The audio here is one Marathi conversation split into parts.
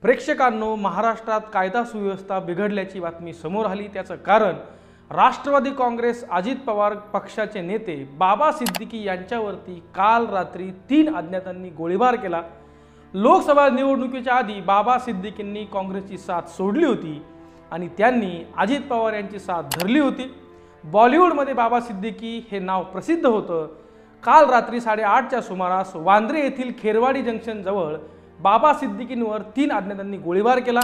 प्रेक्षकांनो, महाराष्ट्रात कायदा सुव्यवस्था बिघडल्याची बातमी समोर आली। त्याचं कारण राष्ट्रवादी काँग्रेस अजित पवार पक्षाचे नेते बाबा सिद्दीकी यांच्यावरती काल रात्री 3 अज्ञातांनी गोळीबार केला। लोकसभा निवडणुकीच्या आधी बाबा सिद्दीकींनी काँग्रेसची साथ सोडली होती आणि त्यांनी अजित पवार यांची साथ धरली होती। बॉलिवूडमध्ये बाबा सिद्दीकी हे नाव प्रसिद्ध होतं। काल रात्री 8:30च्या सुमारास वांद्रे येथील खेरवाडी जंक्शन जवळ बाबा सिद्दीकींवर 3 अज्ञातांनी गोळीबार केला।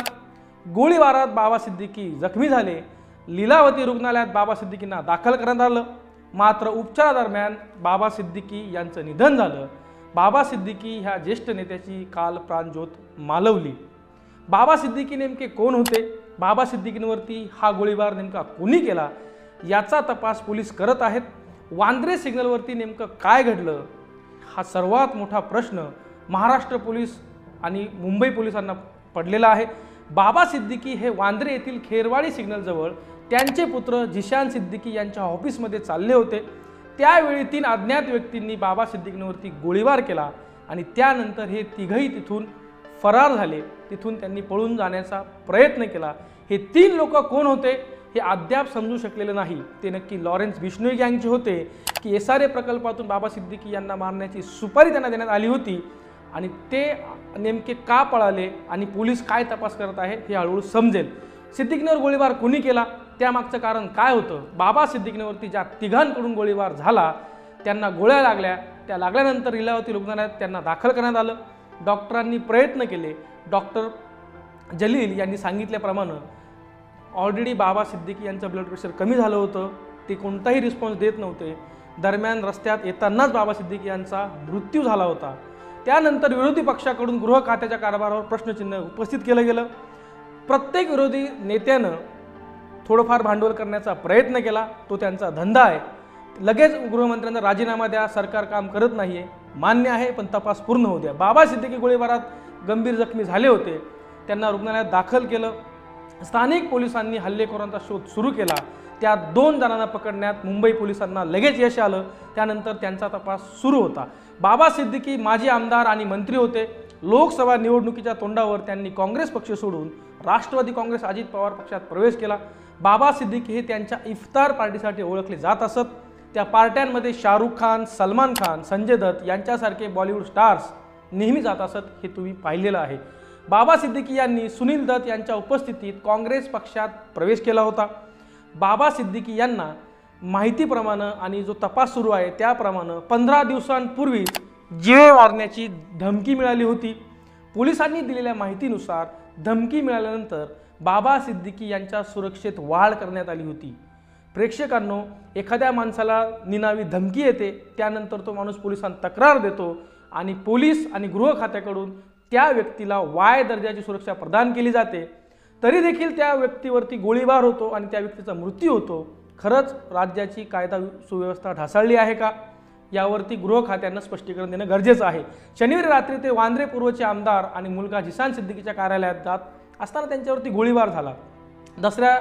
गोळीबारात बाबा सिद्दीकी जखमी झाले। लीलावती रुग्णालयात बाबा सिद्दीकींना दाखल करण्यात आलं, मात्र उपचारादरम्यान बाबा सिद्दीकी यांचं निधन झालं। बाबा सिद्दीकी ह्या ज्येष्ठ नेत्याची काल प्राणज्योत मालवली। बाबा सिद्दीकी नेमके कोण होते? बाबा सिद्दीकींवरती हा गोळीबार नेमका कोणी केला याचा तपास पोलीस करत आहेत। वांद्रे सिग्नलवरती नेमकं काय घडलं हा सर्वात मोठा प्रश्न महाराष्ट्र पोलीस आणि मुंबई पोलिसांना पडलेला आहे। बाबा सिद्दीकी हे वांद्रे येथील खेरवाडी सिग्नलजवळ त्यांचे पुत्र जिशान सिद्दीकी यांच्या ऑफिसमध्ये चालले होते। त्यावेळी 3 अज्ञात व्यक्तींनी बाबा सिद्दीकींवरती गोळीबार केला आणि त्यानंतर हे तिघही तिथून फरार झाले। तिथून त्यांनी पळून जाण्याचा प्रयत्न केला। हे 3 लोक कोण होते हे अद्याप समजू शकलेले नाही। ते नक्की लॉरेन्स बिश्नोई गँगचे होते की SRA प्रकल्पातून बाबा सिद्दीकी यांना मारण्याची सुपारी त्यांना देण्यात आली होती आणि ते नेमके का पळाले आणि पोलीस काय तपास करत आहेत हे हळूहळू समजेल। सिद्दीकींवर गोळीबार कोणी केला, त्यामागचं कारण काय होतं? बाबा सिद्दीकींवरती ज्या तिघांकडून गोळीबार झाला त्यांना गोळ्या लागल्या। त्या लागल्यानंतर लीलावती रुग्णालयात त्यांना दाखल करण्यात आलं। डॉक्टरांनी प्रयत्न केले। डॉक्टर जलील यांनी सांगितल्याप्रमाणे ऑलरेडी बाबा सिद्दीकी यांचं ब्लड प्रेशर कमी झालं होतं। ते कोणताही रिस्पॉन्स देत नव्हते। दरम्यान रस्त्यात येतानाच बाबा सिद्दीकी यांचा मृत्यू झाला होता। त्यानंतर विरोधी पक्षाकडून गृह खात्याच्या कारभारावर प्रश्नचिन्ह उपस्थित केलं गेलं। प्रत्येक विरोधी नेत्यानं थोडंफार भांडवल करण्याचा प्रयत्न केला, तो त्यांचा धंदा आहे। लगेच गृहमंत्र्यांचा राजीनामा द्या, सरकार काम करत नाहीये, मान्य आहे, पण तपास पूर्ण होऊ द्या। बाबा सिद्दीकी गोळीबारात गंभीर जखमी झाले होते, त्यांना रुग्णालयात दाखल केलं। स्थानिक पोलिसांनी हल्लेखोरांचा शोध सुरू केला। त्या 2 जणांना पकडण्यात मुंबई पोलिसांना लगेच यश आलं। त्यानंतर त्यांचा तपास सुरू होता। बाबा सिद्दीकी माजी आमदार आणि मंत्री होते। लोकसभा निवडणुकीच्या तोंडावर त्यांनी काँग्रेस पक्ष सोडून राष्ट्रवादी काँग्रेस अजित पवार पक्षात प्रवेश केला। बाबा सिद्दीकी हे त्यांच्या इफ्तार पार्टीसाठी ओळखले जात असत। त्या पार्ट्यांमध्ये शाहरुख खान, सलमान खान, संजय दत्त यांच्यासारखे बॉलिवूड स्टार्स नेहमी जात असत, हे तुम्ही पाहिलेलं आहे। बाबा सिद्दीकी यांनी सुनील दत्त यांच्या उपस्थितीत काँग्रेस पक्षात प्रवेश केला होता। बाबा सिद्दीकी यांना माहितीप्रमाणे आणि जो तपास सुरू आहे त्याप्रमाणे 15 दिवसांपूर्वी जीवे मारण्याची धमकी मिळाली होती। पोलिसांनी दिलेल्या माहितीनुसार धमकी मिळाल्यानंतर बाबा सिद्दीकी यांच्या सुरक्षेत वाढ करण्यात आली होती। प्रेक्षकांनो, एखाद्या माणसाला निनावी धमकी येते, त्यानंतर तो माणूस पोलिसांना तक्रार देतो आणि पोलीस आणि गृह खात्याकडून त्या व्यक्तीला Y दर्जाची सुरक्षा प्रदान केली जाते। तरी देखील त्या व्यक्तीवरती गोळीबार होतो आणि त्या व्यक्तीचा मृत्यू होतो। खरंच राज्याची कायदा सुव्यवस्था ढासळली आहे का? यावरती गृह खात्यानं स्पष्टीकरण देणं गरजेचं आहे। शनिवारी रात्री ते वांद्रे पूर्वचे आमदार आणि मुलगा जिशान सिद्दीकीच्या कार्यालयात जात असताना त्यांच्यावरती गोळीबार झाला। दसऱ्या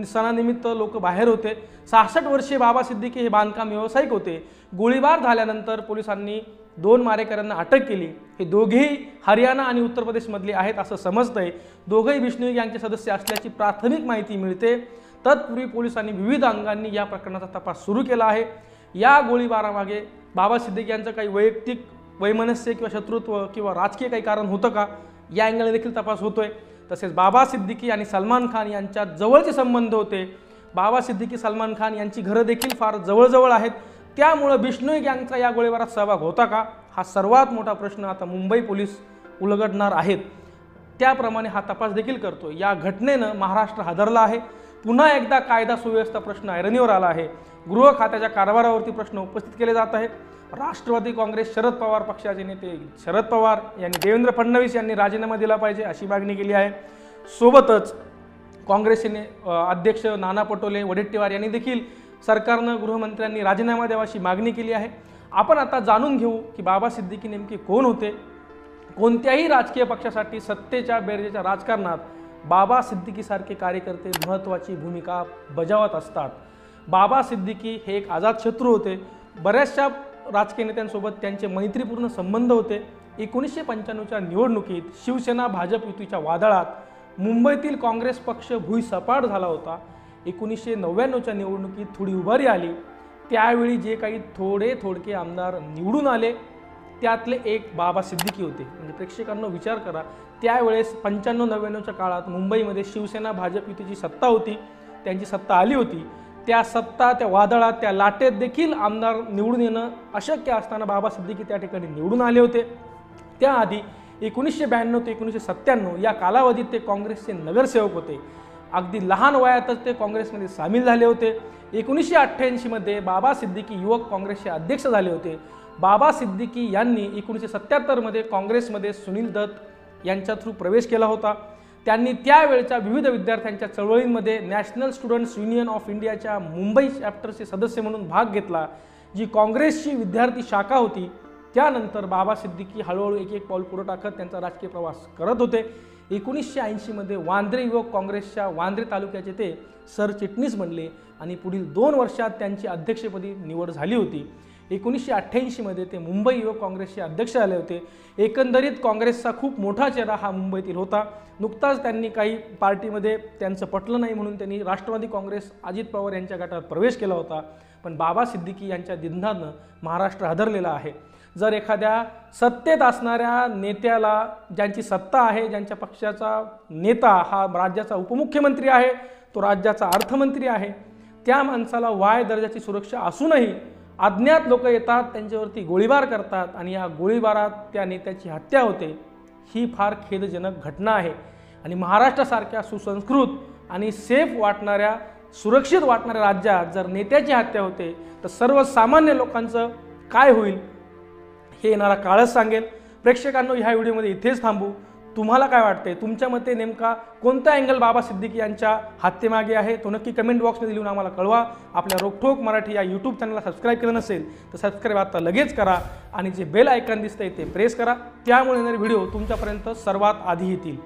सणानिमित्त लोक बाहेर होते। 66 वर्षीय बाबा सिद्दीकी हे बांधकाम व्यावसायिक होते। गोळीबार झाल्यानंतर पोलिसांनी 2 मारेकऱ्यांना अटक केली। हे दोघेही हरियाणा आणि उत्तर प्रदेशमधले आहेत असं समजतंय। दोघेही बिश्नोई गँगचे सदस्य असल्याची प्राथमिक माहिती मिळते। तत्पूर्वी पोलिसांनी विविध अंगांनी या प्रकरणाचा तपास सुरू केला आहे। या गोळीबारामागे बाबा सिद्दीकी यांचं काही वैयक्तिक वैमनस्य किंवा शत्रुत्व किंवा राजकीय काही कारण होतं का, या अँगलने देखील तपास होतोय। तसेच बाबा सिद्दीकी आणि सलमान खान यांच्यात जवळचे संबंध होते। बाबा सिद्दीकी सलमान खान यांची घरं देखील फार जवळजवळ आहेत। त्यामुळे बिश्नोई गँगचा या गोळीबारात सहभाग होता का, हा सर्वात मोठा प्रश्न आता मुंबई पोलीस उलगडणार आहेत। त्याप्रमाणे हा तपास देखील करतो। या घटनेनं महाराष्ट्र हादरला आहे। पुन्हा एकदा कायदा सुव्यवस्था प्रश्न ऐरणीवर आला आहे। गृह खात्याच्या कारभारावरती प्रश्न उपस्थित केले जात आहेत। राष्ट्रवादी काँग्रेस शरद पवार पक्षाचे नेते शरद पवार यांनी देवेंद्र फडणवीस यांनी राजीनामा दिला पाहिजे अशी मागणी केली आहे। सोबतच काँग्रेसचे अध्यक्ष नाना पटोले वडेट्टीवार यांनी देखील सरकारनं गृहमंत्र्यांनी राजीनामा द्यावा अशी मागणी केली आहे। आपण आता जाणून घेऊ की बाबा सिद्दीकी नेमके कोण होते। कोणत्याही राजकीय पक्षासाठी सत्तेच्या बेरजेच्या राजकारणात बाबा सिद्दीकीसारखे कार्यकर्ते महत्त्वाची भूमिका बजावत असतात। बाबा सिद्दीकी हे एक अजातशत्रू होते। बऱ्याचशा राजकीय नेत्यांसोबत त्यांचे मैत्रीपूर्ण संबंध होते। 1995च्या निवडणुकीत शिवसेना भाजप युतीच्या वादळात मुंबईतील काँग्रेस पक्ष भुईसपाट झाला होता। 1999च्या निवडणुकीत थोडी उभारी आली, त्यावेळी जे काही थोडके आमदार निवडून आले त्यातले एक बाबा सिद्दीकी होते। म्हणजे प्रेक्षकांनो विचार करा, त्यावेळेस 95-99च्या काळात मुंबईमध्ये शिवसेना भाजप युतीची सत्ता होती, त्यांची सत्ता आली होती। त्या सत्ता, त्या वादळात, त्या लाटेत देखील आमदार निवडून येणं अशक्य असताना बाबा सिद्दीकी त्या ठिकाणी निवडून आले होते। त्याआधी 1992 ते 1997 या कालावधीत ते काँग्रेसचे नगरसेवक होते। अगदी लहान वयातच ते काँग्रेसमध्ये सामील झाले होते। 1988 मध्ये बाबा सिद्दीकी युवक काँग्रेसचे अध्यक्ष झाले होते। बाबा सिद्दीकी यांनी 1977 मध्ये काँग्रेसमध्ये सुनील दत्त यांच्या थ्रू प्रवेश केला होता। त्यांनी त्यावेळच्या विविध विद्यार्थ्यांच्या चळवळींमध्ये नॅशनल स्टुडंट्स युनियन ऑफ इंडियाच्या मुंबई चॅप्टरचे सदस्य म्हणून भाग घेतला, जी काँग्रेसची विद्यार्थी शाखा होती। त्यानंतर बाबा सिद्दीकी हळूहळू एक पाऊल पुढे टाकत त्यांचा राजकीय प्रवास करत होते। 1980 मध्ये वांद्रे युवक काँग्रेसच्या वांद्रे तालुक्याचे ते सरचिटणीस बनले आणि पुढील 2 वर्षात त्यांची अध्यक्षपदी निवड झाली होती। 1988 मध्ये ते मुंबई युवक काँग्रेसचे अध्यक्ष झाले होते। एकंदरीत काँग्रेसचा खूप मोठा चेहरा हा मुंबईतील होता। नुकताच त्यांनी काही पार्टीमध्ये त्यांचं पटलं नाही म्हणून त्यांनी राष्ट्रवादी काँग्रेस अजित पवार यांच्या गटात प्रवेश केला होता। पण बाबा सिद्दीकी यांच्या निधनानं महाराष्ट्र हादरलेला आहे। जर एखाद्या सत्तेत असणाऱ्या नेत्याला, ज्यांची सत्ता आहे, ज्यांच्या पक्षाचा नेता हा राज्याचा उपमुख्यमंत्री आहे, तो राज्याचा अर्थमंत्री आहे, त्या माणसाला वाय दर्जाची सुरक्षा असूनही अज्ञात लोक येतात, त्यांच्यावरती गोळीबार करतात आणि या गोळीबारात त्या नेत्याची हत्या होते, ही फार खेदजनक घटना आहे। आणि महाराष्ट्रासारख्या सुसंस्कृत आणि सेफ वाटणाऱ्या, सुरक्षित वाटणाऱ्या राज्यात जर नेत्याची हत्या होते तर सर्वसामान्य लोकांचं काय होईल हे येणारा काळच सांगेल। प्रेक्षकांनो, ह्या व्हिडिओमध्ये इथेच थांबू। तुम्हाला काय वाटते, तुमच्या मते नेमका कोणता अँगल बाबा सिद्दीकी यांच्या हत्येमागे आहे, तो नक्की कमेंट बॉक्समध्ये लिहून आम्हाला कळवा। आपल्या रोकठोक मराठी या यूट्यूब चॅनलला सबस्क्राईब केलं नसेल तर सबस्क्राईब आता लगेच करा आणि जे बेल आयकॉन दिसतंय ते प्रेस करा, त्यामुळे येणारे व्हिडिओ तुमच्यापर्यंत सर्वात आधी येतील।